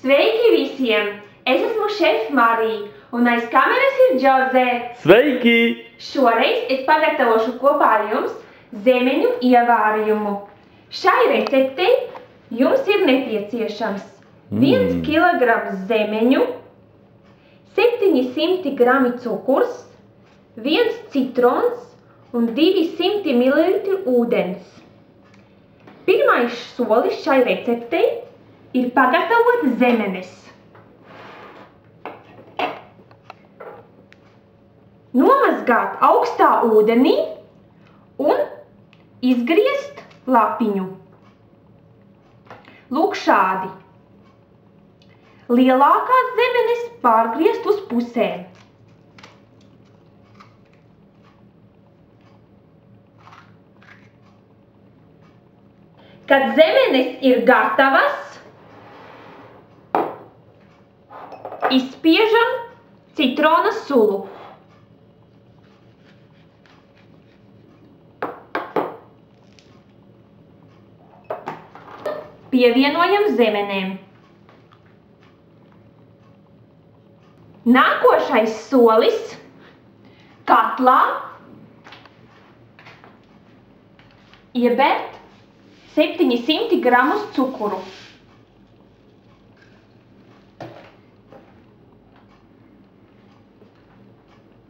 Sveiki visiem! Es esmu šefa Marija, un aiz kameras ir Džozē. Sveiki! Šoreiz es pagatavošu kopā ar jums zemeņu ievārījumu. Šai receptei jums ir nepieciešams 1 kg zemeņu, 700 g cukurs, 1 citrons un 200 ml ūdens. Pirmais solis šai receptei ir pagatavot zemenes. Nomazgāt augstā ūdenī un izgriezt lapiņu. Lūk šādi. Lielākās zemenes pārgriezt uz pusēm. Kad zemenes ir gatavas, izspiežam citrona sulu. Pievienojam zemenēm. Nākošais solis – katlā iebērt 700 g cukuru.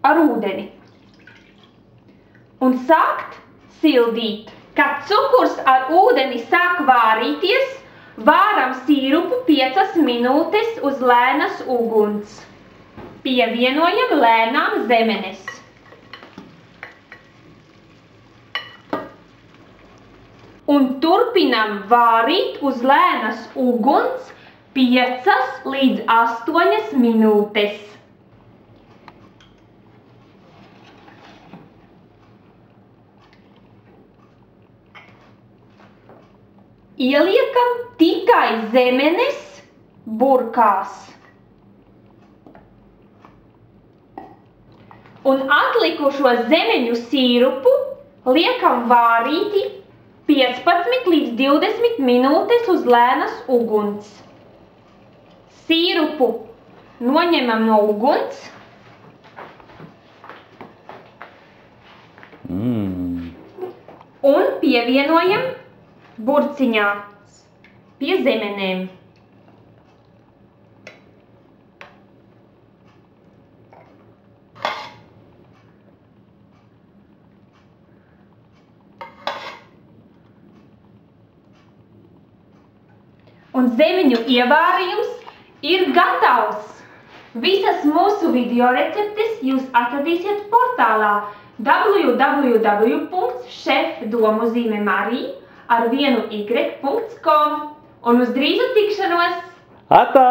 Ar ūdeni. Un sākt sildīt. Kad cukurs ar ūdeni sāk vārīties, vāram sīrupu 5 minūtes uz lēnas uguns. Pievienojam lēnām zemenes. Un turpinam vārīt uz lēnas uguns 5 līdz 8 minūtes. Ieliekam tikai zemenes burkās. Un atlikušo zemeņu sīrupu liekam vārīti 15 līdz 20 minūtes uz lēnas uguns. Sīrupu noņemam no uguns. Un pievienojam burciņā pie zemenēm. Un zemeņu ievārījums ir gatavs. Visas mūsu video receptes jūs atradīsiet portālā www.chefdomuzīmemarija.com un uz drīzu tikšanos! Atā!